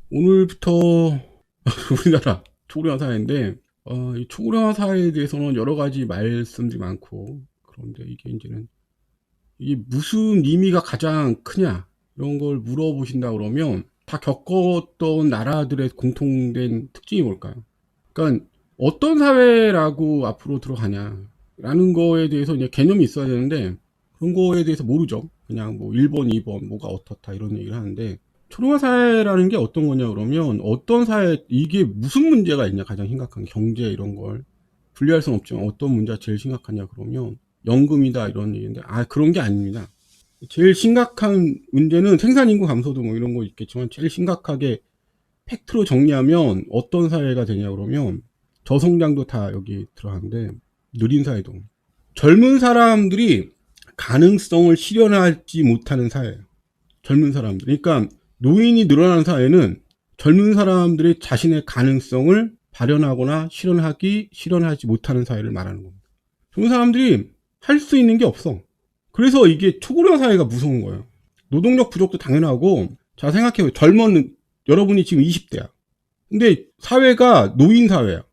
오늘부터 우리나라 초고령화 사회인데, 이 초고령화 사회에 대해서는 여러 가지 말씀들이 많고, 그런데 이게 무슨 의미가 가장 크냐, 이런 걸 물어보신다 그러면, 다 겪었던 나라들의 공통된 특징이 뭘까요? 그러니까, 어떤 사회라고 앞으로 들어가냐라는 거에 대해서 이제 개념이 있어야 되는데, 그런 거에 대해서 모르죠. 그냥 뭐 1번, 2번, 뭐가 어떻다, 이런 얘기를 하는데, 초령화 사회라는 게 어떤 거냐 그러면 어떤 사회 이게 무슨 문제가 있냐 가장 심각한 경제 이런 걸 분리할 수는 없지만 어떤 문제가 제일 심각하냐 그러면 연금이다 이런 얘기인데 그런 게 아닙니다. 제일 심각한 문제는 생산인구 감소도 뭐 이런 거 있겠지만 제일 심각하게 팩트로 정리하면 어떤 사회가 되냐 그러면 저성장도 다 여기 들어가는데 느린 사회도 젊은 사람들이 가능성을 실현하지 못하는 사회예요. 젊은 사람들 그러니까 노인이 늘어나는 사회는 젊은 사람들이 자신의 가능성을 발현하거나 실현하지 못하는 사회를 말하는 겁니다. 젊은 사람들이 할 수 있는 게 없어. 그래서 이게 초고령 사회가 무서운 거예요. 노동력 부족도 당연하고, 자, 생각해보세요. 여러분이 지금 20대야. 근데 사회가 노인 사회야.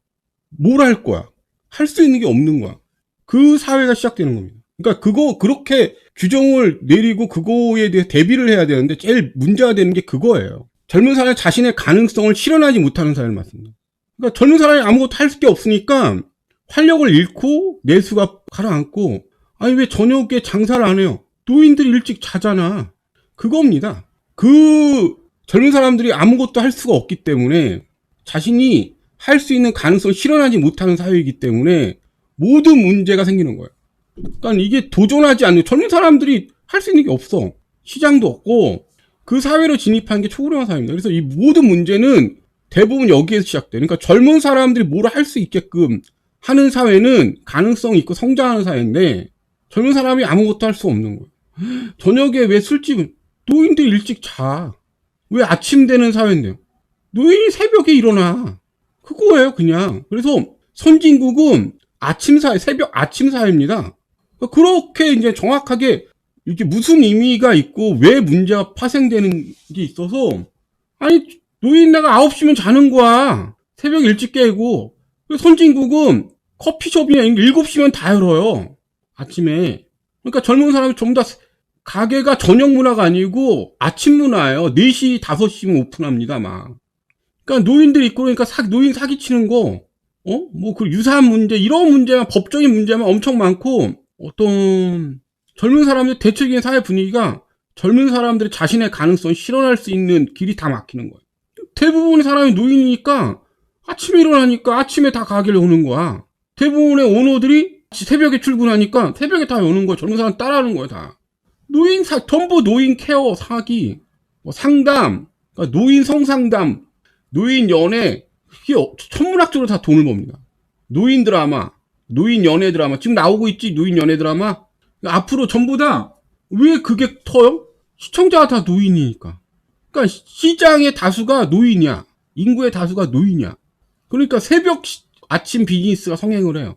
뭘 할 거야? 할 수 있는 게 없는 거야. 그 사회가 시작되는 겁니다. 그러니까 그렇게 규정을 내리고 그거에 대해 대비를 해야 되는데 제일 문제가 되는 게 그거예요. 젊은 사람이 자신의 가능성을 실현하지 못하는 사회를 맞습니다. 그러니까 젊은 사람이 아무것도 할 게 없으니까 활력을 잃고 내수가 가라앉고 아니 왜 저녁에 장사를 안 해요? 노인들이 일찍 자잖아. 그겁니다. 그 젊은 사람들이 아무것도 할 수가 없기 때문에 자신이 할 수 있는 가능성을 실현하지 못하는 사회이기 때문에 모든 문제가 생기는 거예요. 그러니까 이게 도전하지 않는 젊은 사람들이 할 수 있는 게 없어. 시장도 없고 그 사회로 진입한 게 초고령화 사회입니다. 그래서 이 모든 문제는 대부분 여기에서 시작돼. 그러니까 젊은 사람들이 뭘 할 수 있게끔 하는 사회는 가능성이 있고 성장하는 사회인데 젊은 사람이 아무것도 할 수 없는 거예요. 저녁에 왜 술집은 노인들이 일찍 자. 왜 아침 되는 사회인데요? 노인이 새벽에 일어나. 그거예요, 그냥. 그래서 선진국은 새벽 아침 사회입니다. 그렇게 이제 정확하게 이게 무슨 의미가 있고 왜 문제가 파생되는 게 있어서 아니 노인네가 9시면 자는 거야. 새벽 일찍 깨고. 선진국은 커피숍이나 7시면 다 열어요. 아침에. 그러니까 젊은 사람이 전부 다 가게가 저녁 문화가 아니고 아침 문화예요. 4시, 5시면 오픈합니다, 막. 그러니까 노인들이 있고 그러니까 노인 사기치는 거, 뭐 그 유사한 문제, 이런 문제만 법적인 문제만 엄청 많고 어떤 젊은 사람들 대체적인 사회 분위기가 젊은 사람들이 자신의 가능성을 실현할 수 있는 길이 다 막히는 거예요. 대부분의 사람이 노인이니까 아침에 일어나니까 아침에 다 가게를 오는 거야. 대부분의 오너들이 새벽에 출근하니까 새벽에 다 오는 거야. 젊은 사람 따라하는 거야, 다. 전부 노인 케어 사기, 뭐 상담, 그러니까 노인 성상담, 노인 연애, 이게 천문학적으로 다 돈을 법니다. 노인 드라마, 노인 연애 드라마, 지금 나오고 있지, 노인 연애 드라마. 그러니까 앞으로 전부 다, 왜 그게 터요? 시청자가 다 노인이니까. 그러니까 시장의 다수가 노인이야. 인구의 다수가 노인이야. 그러니까 아침 비즈니스가 성행을 해요.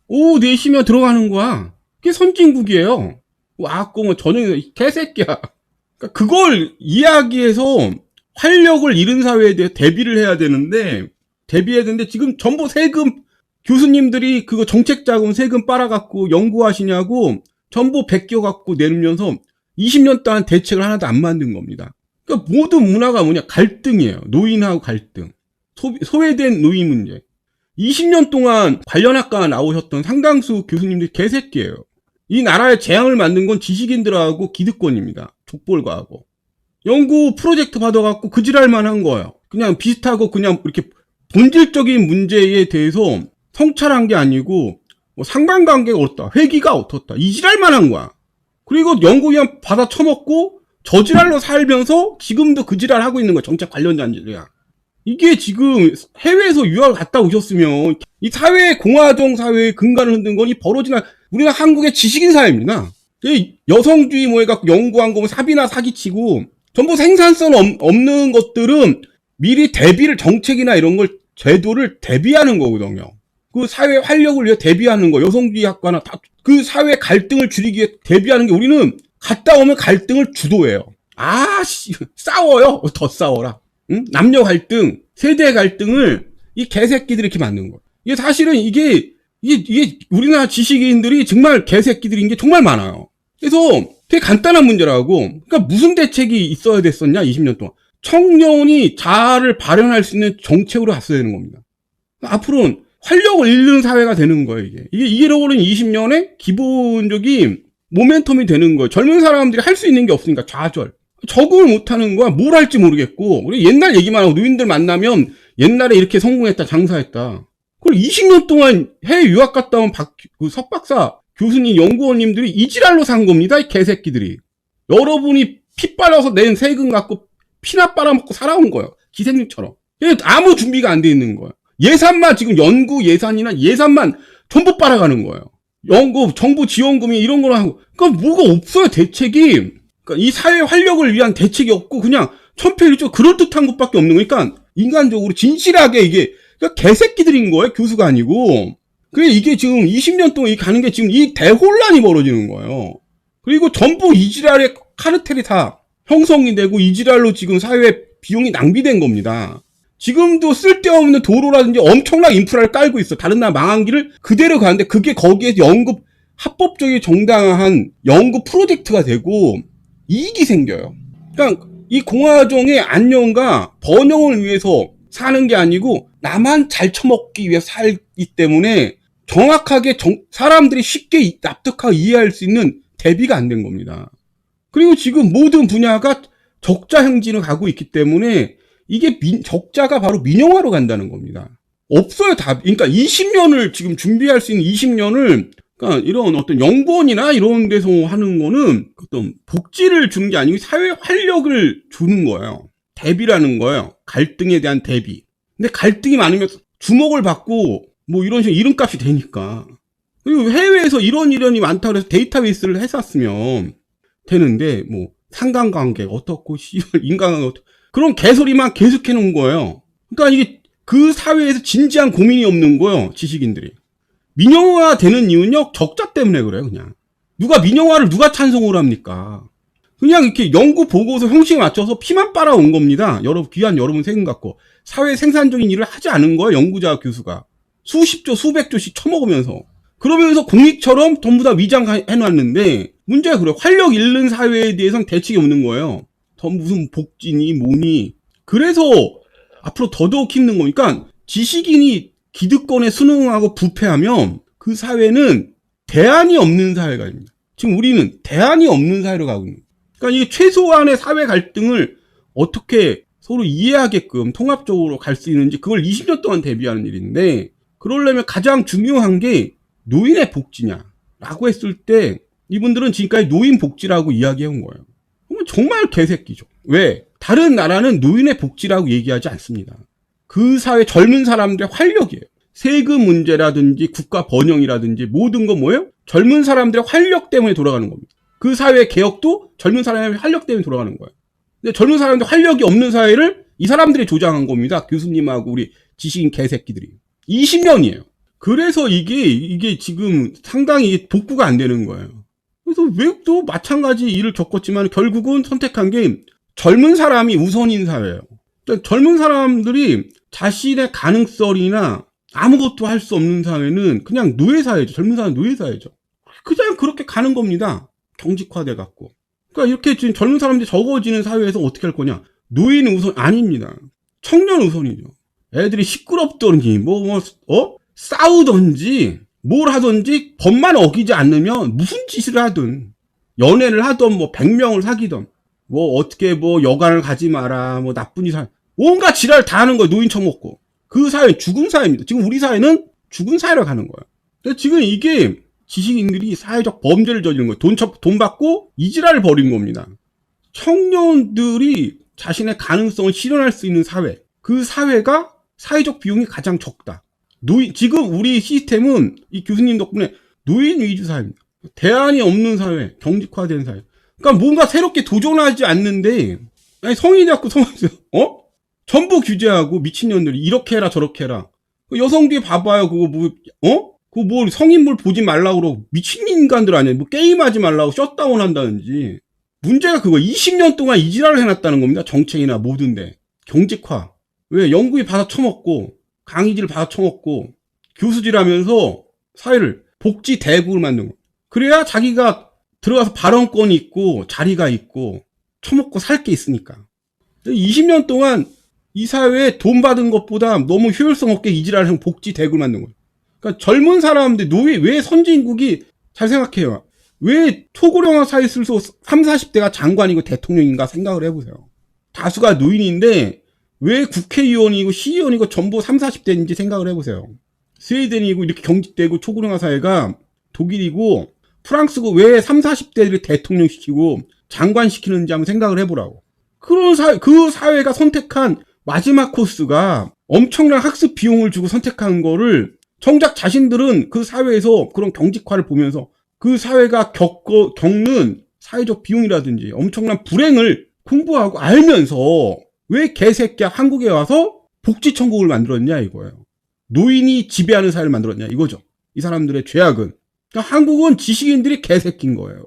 오후 4시면 들어가는 거야. 그게 선진국이에요. 뭐 저녁에 개새끼야. 그러니까 그걸 이야기해서 활력을 잃은 사회에 대해 대비해야 되는데 지금 전부 세금, 교수님들이 그거 정책자금 세금 빨아갖고 연구하시냐고 전부 베껴갖고 내면서 20년 동안 대책을 하나도 안 만든 겁니다. 그러니까 모든 문화가 뭐냐? 갈등이에요. 노인하고 갈등. 소외된 노인 문제. 20년 동안 관련학과 나오셨던 상당수 교수님들이 개새끼예요. 이 나라의 재앙을 만든 건 지식인들하고 기득권입니다. 족벌과하고. 연구 프로젝트 받아갖고 그 지랄만 한 거예요. 그냥 비슷하고 그냥 이렇게 본질적인 문제에 대해서 성찰한 게 아니고 뭐 상관관계가 어떻다, 회기가 어떻다, 이 지랄만 한 거야. 그리고 연구위원 받아 처먹고 저 지랄로 살면서 지금도 그 지랄 하고 있는 거야. 정책 관련자들이야. 이게 지금 해외에서 유학을 갔다 오셨으면 이 공화정 사회의 근간을 흔든 건 이 벌어지나 우리나라 한국의 지식인 사회입니다. 여성주의 뭐 해갖고 연구한 거 사비나 사기치고 전부 생산성 없는 것들은 미리 정책이나 이런 걸 제도를 대비하는 거거든요. 그 사회 활력을 위해 대비하는 거, 여성주의 학과나 다 그 사회 갈등을 줄이기 위해 대비하는 게 우리는 갔다 오면 갈등을 주도해요. 싸워요. 더 싸워라. 응? 남녀 갈등, 세대 갈등을 이 개새끼들이 이렇게 만든 거예요. 이게 사실은 이게 우리나라 지식인들이 정말 개새끼들인 게 정말 많아요. 그래서 되게 간단한 문제라고. 그러니까 무슨 대책이 있어야 됐었냐, 20년 동안. 청년이 자아를 발현할 수 있는 정책으로 갔어야 되는 겁니다. 앞으로는 활력을 잃는 사회가 되는 거예요, 이게. 이게 잃어버린 20년의 기본적인 모멘텀이 되는 거예요. 젊은 사람들이 할 수 있는 게 없으니까 좌절. 적응을 못하는 거야. 뭘 할지 모르겠고. 우리 옛날 얘기만 하고 노인들 만나면 옛날에 이렇게 성공했다, 장사했다. 그걸 20년 동안 해외 유학 갔다 온 석박사 교수님, 연구원님들이 이지랄로 산 겁니다, 이 개새끼들이. 여러분이 피 빨아서 낸 세금 갖고 피나 빨아먹고 살아온 거예요. 기생님처럼. 아무 준비가 안 돼 있는 거예요. 예산만 지금 연구 예산이나 예산만 전부 빨아가는 거예요. 연구, 정부 지원금이 이런 거로 하고. 그러니까 뭐가 없어요, 대책이. 그러니까 이 사회 활력을 위한 대책이 없고 그냥 천편일조 그럴듯한 것밖에 없는 거니까 인간적으로 진실하게 이게 그러니까 개새끼들인 거예요, 교수가 아니고. 그래 이게 지금 20년 동안 가는 게 지금 이 대혼란이 벌어지는 거예요. 그리고 전부 이지랄의 카르텔이 다 형성이 되고 이지랄로 지금 사회 비용이 낭비된 겁니다. 지금도 쓸데없는 도로라든지 엄청난 인프라를 깔고 있어. 다른 나라 망한 길을 그대로 가는데 그게 거기에 연구 합법적인 정당한 연구 프로젝트가 되고 이익이 생겨요. 그러니까 이 공화정의 안녕과 번영을 위해서 사는 게 아니고 나만 잘 처먹기 위해 살기 때문에 정확하게 사람들이 쉽게 납득하고 이해할 수 있는 대비가 안 된 겁니다. 그리고 지금 모든 분야가 적자 행진을 가고 있기 때문에 이게 적자가 바로 민영화로 간다는 겁니다. 없어요, 답. 그러니까 20년을 지금 준비할 수 있는 20년을 그러니까 이런 어떤 연구원이나 이런 데서 하는 거는 어떤 복지를 주는 게 아니고 사회 활력을 주는 거예요. 대비라는 거예요. 갈등에 대한 대비. 근데 갈등이 많으면 주목을 받고 뭐 이런 식으로 이름값이 되니까. 그리고 해외에서 이런이 많다고 해서 데이터베이스를 했었으면 되는데 뭐 상관관계 어떻고 인간관계 어떻고 그런 개소리만 계속 해놓은 거예요. 그러니까 이게 그 사회에서 진지한 고민이 없는 거예요, 지식인들이. 민영화 되는 이유는요, 적자 때문에 그래요, 그냥. 민영화를 누가 찬성을 합니까? 그냥 이렇게 연구 보고서 형식에 맞춰서 피만 빨아온 겁니다. 귀한 여러분 세금 갖고. 사회 생산적인 일을 하지 않은 거예요, 연구자 교수가. 수십조, 수백조씩 처먹으면서. 그러면서 공익처럼 전부 다 위장해놨는데, 문제가 그래요. 활력 잃는 사회에 대해서는 대책이 없는 거예요. 무슨 복지니, 뭐니. 그래서 앞으로 더더욱 힘든 거니까, 지식인이 기득권에 순응하고 부패하면 그 사회는 대안이 없는 사회가 됩니다. 지금 우리는 대안이 없는 사회로 가고 있는 거예요. 그러니까 이 최소한의 사회 갈등을 어떻게 서로 이해하게끔 통합적으로 갈 수 있는지 그걸 20년 동안 대비하는 일인데 그러려면 가장 중요한 게 노인의 복지냐라고 했을 때 이분들은 지금까지 노인 복지라고 이야기해온 거예요. 그러면 정말 개새끼죠. 왜? 다른 나라는 노인의 복지라고 얘기하지 않습니다. 그 사회 젊은 사람들의 활력이에요. 세금 문제라든지 국가 번영이라든지 모든 건 뭐예요? 젊은 사람들의 활력 때문에 돌아가는 겁니다. 그 사회 개혁도 젊은 사람의 활력 때문에 돌아가는 거예요. 근데 젊은 사람들 활력이 없는 사회를 이 사람들이 조장한 겁니다. 교수님하고 우리 지식인 개새끼들이. 20년이에요. 그래서 이게 지금 상당히 복구가 안 되는 거예요. 그래서 외국도 마찬가지 일을 겪었지만 결국은 선택한 게 젊은 사람이 우선인 사회예요. 그러니까 젊은 사람들이 자신의 가능성이나 아무것도 할 수 없는 사회는 그냥 노예사회죠. 젊은 사회는 노예사회죠. 그냥 그렇게 가는 겁니다. 경직화돼 갖고. 그러니까 이렇게 지금 젊은 사람들이 적어지는 사회에서 어떻게 할 거냐? 노인 우선 아닙니다. 청년 우선이죠. 애들이 시끄럽던지 싸우던지 뭘 하던지 법만 어기지 않으면 무슨 짓을 하든 연애를 하던 100명을 사귀던 어떻게 여관을 가지 마라 나쁜 짓 온갖 지랄 다 하는 거예요. 노인 처먹고. 그 사회 죽은 사회입니다. 지금 우리 사회는 죽은 사회로 가는 거예요. 그래서 지금 이게 지식인들이 사회적 범죄를 저지른 거예요. 돈 받고 이지랄을 벌인 겁니다. 청년들이 자신의 가능성을 실현할 수 있는 사회. 그 사회가 사회적 비용이 가장 적다. 지금 우리 시스템은 이 교수님 덕분에 노인 위주 사회입니다. 대안이 없는 사회, 경직화된 사회. 그러니까 뭔가 새롭게 도전하지 않는데, 성인이 자꾸 전부 규제하고 미친년들이 이렇게 해라 저렇게 해라. 여성들이 봐봐요. 그거 성인물 보지 말라고 그러고 미친 인간들 아니에요. 게임하지 말라고 셧다운 한다든지. 문제가 그거 20년 동안 이지랄을 해놨다는 겁니다. 정책이나 모든데. 경직화. 왜? 연구비 받아 처먹고, 강의질 받아 처먹고, 교수질 하면서 사회를 복지 대국을 만든 거. 그래야 자기가 들어가서 발언권이 있고, 자리가 있고, 처먹고 살 게 있으니까. 20년 동안 이 사회에 돈 받은 것보다 너무 효율성 없게 이지랄을 하는 복지 대국을 만든 거예요. 그러니까 젊은 사람들, 노예, 왜 선진국이, 잘 생각해요. 왜 초고령화 사회 쓸수 30, 40대가 장관이고 대통령인가 생각을 해보세요. 다수가 노인인데 왜 국회의원이고 시의원이고 전부 30, 40대인지 생각을 해보세요. 스웨덴이고 이렇게 경직되고 초고령화 사회가 독일이고 프랑스고 왜 30, 40대들이 대통령 시키고 장관 시키는지 한번 생각을 해보라고. 그런 그 사회가 선택한 마지막 코스가 엄청난 학습 비용을 주고 선택한 거를 정작 자신들은 그 사회에서 그런 경직화를 보면서 그 사회가 겪는 사회적 비용이라든지 엄청난 불행을 공부하고 알면서 왜 개새끼야 한국에 와서 복지천국을 만들었냐 이거예요. 노인이 지배하는 사회를 만들었냐 이거죠. 이 사람들의 죄악은. 그러니까 한국은 지식인들이 개새끼인 거예요.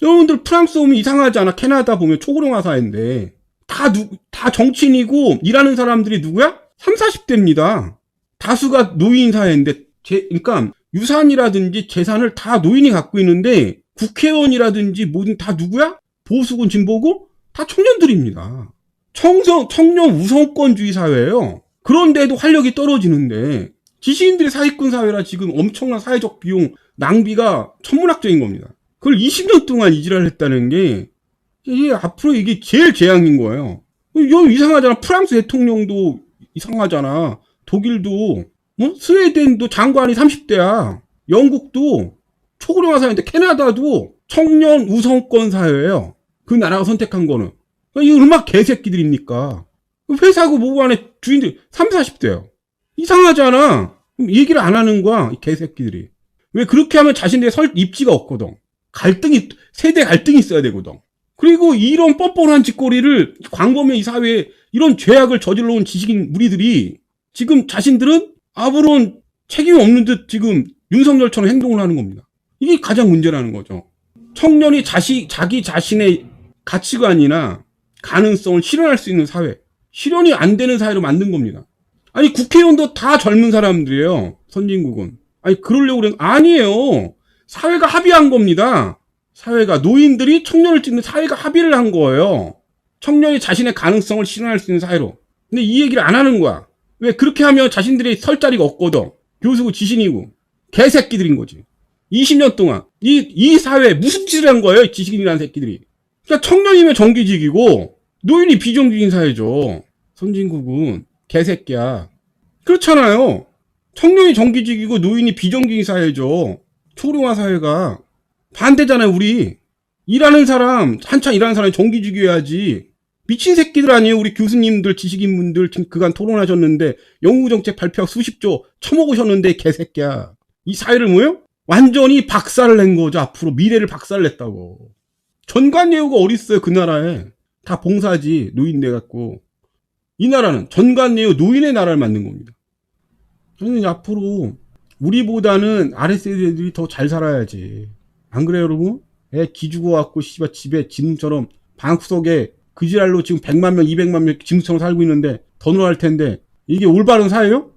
여러분들 프랑스 오면 이상하지 않아? 캐나다 보면 초고령화 사회인데 다 정치인이고 일하는 사람들이 누구야? 30, 40대입니다. 다수가 노인 사회인데 그러니까 유산이라든지 재산을 다 노인이 갖고 있는데 국회의원이라든지 뭐든 다 누구야? 보수군 진보고 다 청년들입니다. 청년 우선권주의 사회예요. 그런데도 활력이 떨어지는데 지식인들이 사기꾼 사회라 지금 엄청난 사회적 비용 낭비가 천문학적인 겁니다. 그걸 20년 동안 이지랄을 했다는 게 이게 앞으로 이게 제일 재앙인 거예요. 이거 이상하잖아. 프랑스 대통령도 이상하잖아. 독일도 스웨덴도 장관이 30대야. 영국도 초고령화 사회인데 캐나다도 청년 우선권 사회예요. 그 나라가 선택한 거는. 이거 얼마나 개새끼들입니까? 회사고 뭐고 안에 주인들 30, 40대요. 이상하잖아. 얘기를 안 하는 거야. 이 개새끼들이. 왜 그렇게 하면 자신들의 입지가 없거든. 세대 갈등이 있어야 되거든. 그리고 이런 뻔뻔한 짓거리를 광범위한 이 사회에 이런 죄악을 저질러 온 지식인 무리들이 지금 자신들은 아무런 책임이 없는 듯 지금 윤석열처럼 행동을 하는 겁니다. 이게 가장 문제라는 거죠. 청년이 자기 자신의 가치관이나 가능성을 실현할 수 있는 사회, 실현이 안 되는 사회로 만든 겁니다. 아니 국회의원도 다 젊은 사람들이에요. 선진국은. 아니 그러려고 그러는 아니에요. 사회가 합의한 겁니다. 사회가 노인들이 청년을 찍는 사회가 합의를 한 거예요. 청년이 자신의 가능성을 실현할 수 있는 사회로. 근데 이 얘기를 안 하는 거야. 왜 그렇게 하면 자신들이 설 자리가 없거든. 교수고 지신이고 개새끼들인 거지. 20년 동안 이 사회에 무슨 짓을 한 거예요? 지식인이라는 새끼들이. 그러니까 청년이면 정규직이고 노인이 비정규직인 사회죠. 선진국은 개새끼야. 그렇잖아요. 청년이 정규직이고 노인이 비정규직인 사회죠. 초령화 사회가 반대잖아요. 우리 일하는 사람 한참 일하는 사람이 정규직이어야지. 미친 새끼들 아니에요. 우리 교수님들 지식인분들 그간 토론하셨는데 연구정책 발표하고 수십조 처먹으셨는데 개새끼야. 이 사회를 뭐예요? 완전히 박살을 낸 거죠. 앞으로 미래를 박살냈다고. 전관예우가 어딨어요. 그 나라에. 다 봉사지. 노인 돼갖고. 이 나라는 전관예우 노인의 나라를 만든 겁니다. 저는 앞으로 우리보다는 아랫세대들이 더 잘 살아야지. 안 그래요 여러분? 애 기죽어 갖고 씨발 집에 지금처럼 방구석에 그 지랄로 지금 100만 명 200만 명 지금처럼 살고 있는데 더 늘어날 텐데 이게 올바른 사회요?